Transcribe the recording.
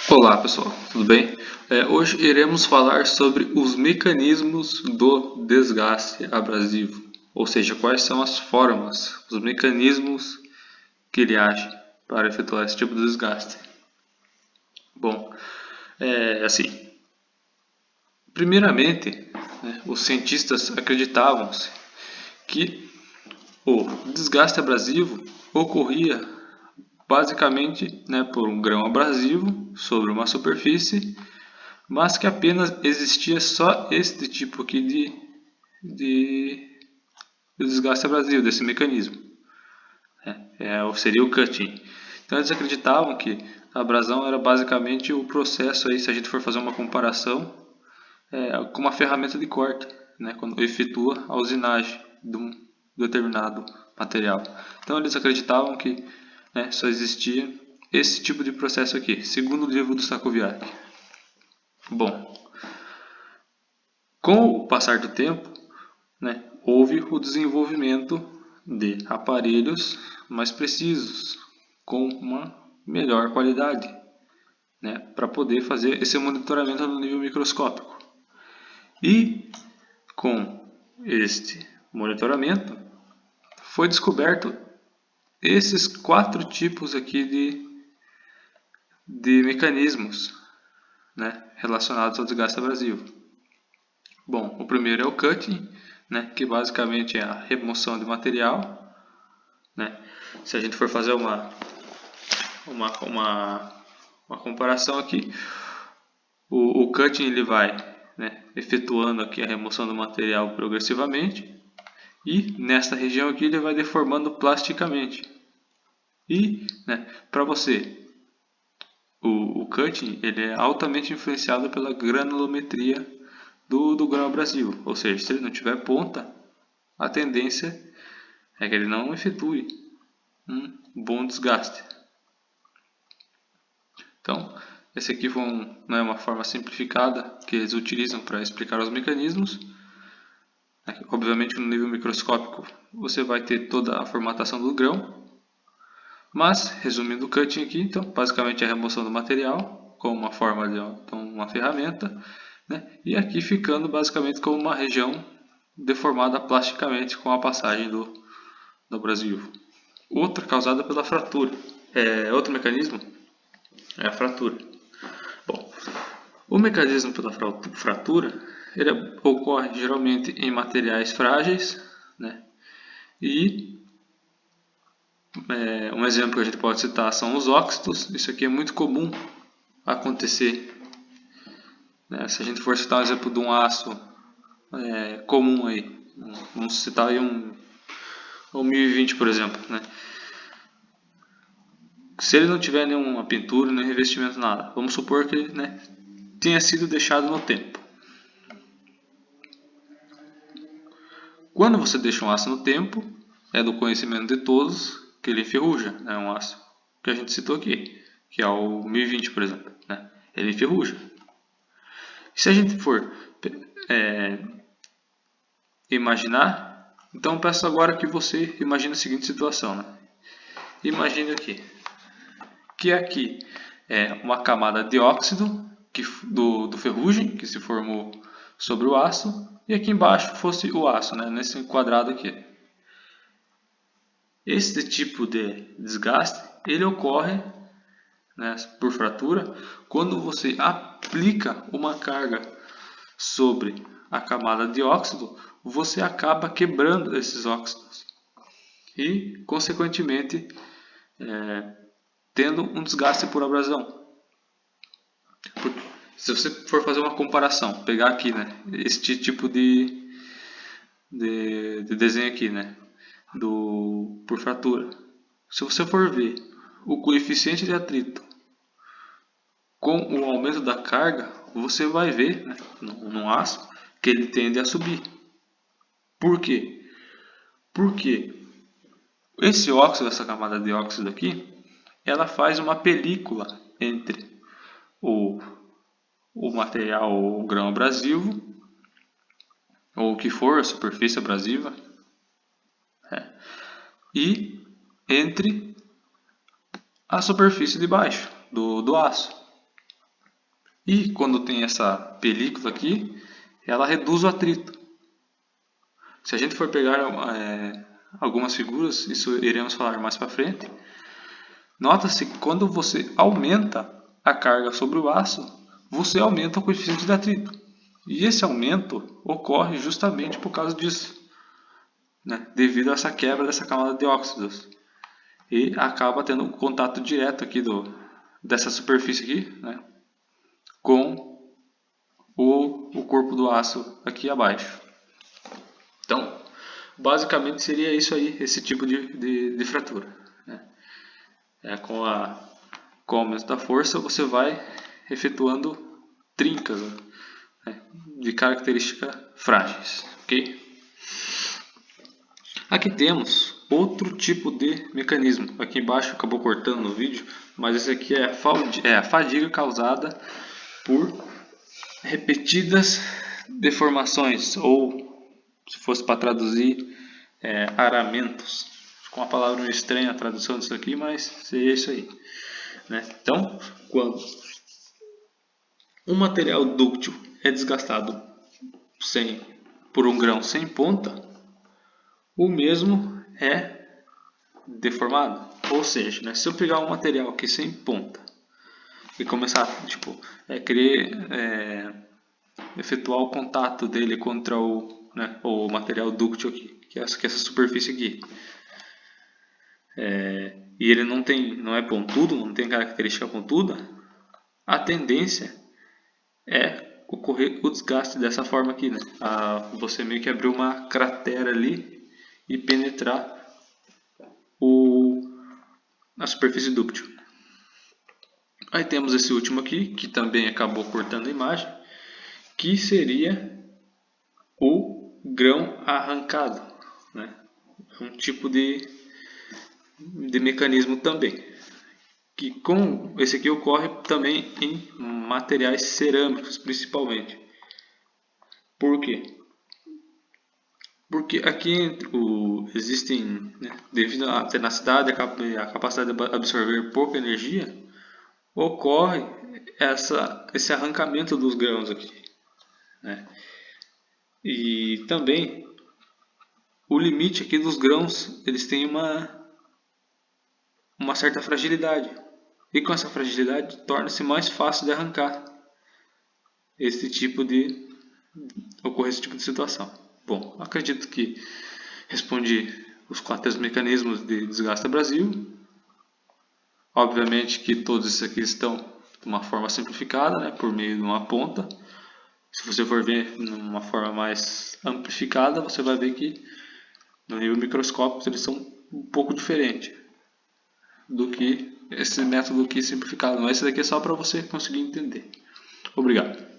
Olá pessoal, tudo bem? Hoje iremos falar sobre os mecanismos do desgaste abrasivo, ou seja, quais são as formas, os mecanismos que ele age para efetuar esse tipo de desgaste. Bom, assim, primeiramente, os cientistas acreditavam que o desgaste abrasivo ocorria basicamente, por um grão abrasivo sobre uma superfície, mas que apenas existia só este tipo aqui de desgaste abrasivo, desse mecanismo. Seria o cutting. Então eles acreditavam que a abrasão era basicamente o processo, aí, se a gente for fazer uma comparação, com uma ferramenta de corte, quando efetua a usinagem de um determinado material. Então eles acreditavam que só existia esse tipo de processo aqui, segundo o livro do Stacoviak. Bom, com o passar do tempo, houve o desenvolvimento de aparelhos mais precisos, com uma melhor qualidade, para poder fazer esse monitoramento no nível microscópico. E com este monitoramento foi descoberto esses 4 tipos aqui de mecanismos, relacionados ao desgaste abrasivo. Bom, o primeiro é o cutting, que basicamente é a remoção de material. Se a gente for fazer uma comparação aqui, o cutting ele vai efetuando aqui a remoção do material progressivamente, e nesta região aqui ele vai deformando plasticamente. E para você, o cutting ele é altamente influenciado pela granulometria do grão abrasivo, ou seja, se ele não tiver ponta, a tendência é que ele não efetue um bom desgaste. Então, esse aqui foi uma forma simplificada que eles utilizam para explicar os mecanismos. Obviamente, no nível microscópico, você vai ter toda a formatação do grão. Mas, resumindo o cutting aqui, então, basicamente é a remoção do material com uma forma de uma ferramenta, e aqui ficando basicamente como uma região deformada plasticamente com a passagem do abrasivo. Outra causada pela fratura. Outro mecanismo é a fratura. Bom, o mecanismo pela fratura ele ocorre geralmente em materiais frágeis, e um exemplo que a gente pode citar são os óxidos. Isso aqui é muito comum acontecer. Se a gente for citar um exemplo de um aço comum aí, vamos citar aí um 1020, por exemplo. Se ele não tiver nenhuma pintura, nem revestimento, nada, vamos supor que tenha sido deixado no tempo. Quando você deixa um aço no tempo, é do conhecimento de todos que ele enferruja. É um aço que a gente citou aqui, que é o 1020, por exemplo. Ele enferruja. Se a gente for imaginar, então peço agora que você imagine a seguinte situação. Imagine que aqui é uma camada de óxido do ferrugem que se formou sobre o aço, e aqui embaixo fosse o aço, nesse quadrado aqui. Este tipo de desgaste ele ocorre por fratura quando você aplica uma carga sobre a camada de óxido, você acaba quebrando esses óxidos e, consequentemente, tendo um desgaste por abrasão. Se você for fazer uma comparação, pegar aqui, este tipo de desenho aqui, por fratura. Se você for ver o coeficiente de atrito com o aumento da carga, você vai ver no aço que ele tende a subir. Por quê? Porque esse óxido, essa camada de óxido aqui, ela faz uma película entre o material, o grão abrasivo, ou o que for, a superfície abrasiva, e entre a superfície de baixo do aço. E quando tem essa película aqui, ela reduz o atrito. Se a gente for pegar algumas figuras, isso iremos falar mais para frente, nota-se que quando você aumenta a carga sobre o aço, você aumenta o coeficiente de atrito. E esse aumento ocorre justamente por causa disso, né? Devido a essa quebra dessa camada de óxidos. E acaba tendo um contato direto aqui dessa superfície aqui, né, com o corpo do aço aqui abaixo. Então, basicamente seria isso aí, esse tipo de fratura, né? Com o aumento da força, você vai efetuando trincas, né, de características frágeis, ok? Aqui temos outro tipo de mecanismo. Aqui embaixo acabou cortando no vídeo, mas esse aqui é a fadiga causada por repetidas deformações, ou se fosse para traduzir, aramentos. Com uma palavra meio estranha a tradução disso aqui, mas seria isso aí, né? Então, quando um material dúctil é desgastado por um grão sem ponta, o mesmo é deformado. Ou seja, né, se eu pegar um material aqui sem ponta e começar efetuar o contato dele contra o material dúctil aqui, que é essa superfície aqui, e ele não é pontudo, não tem característica pontuda, a tendência é ocorrer o desgaste dessa forma aqui, né? Você meio que abrir uma cratera ali e penetrar a superfície dúctil. Aí temos esse último aqui, que também acabou cortando a imagem, que seria o grão arrancado, né? Um tipo de mecanismo também, que com esse aqui ocorre também em materiais cerâmicos principalmente. Por quê? Porque aqui existem, né, devido à tenacidade e à capacidade de absorver pouca energia, ocorre esse arrancamento dos grãos aqui, né? E também o limite aqui dos grãos, eles têm uma certa fragilidade. E com essa fragilidade torna-se mais fácil de arrancar ocorrer esse tipo de situação. Bom, acredito que respondi os 4 mecanismos de desgaste abrasivo. Obviamente que todos esses aqui estão de uma forma simplificada, né, por meio de uma ponta. Se você for ver de uma forma mais amplificada, você vai ver que no nível microscópico eles são um pouco diferentes do que esse método aqui simplificado. Mas esse daqui é só para você conseguir entender. Obrigado.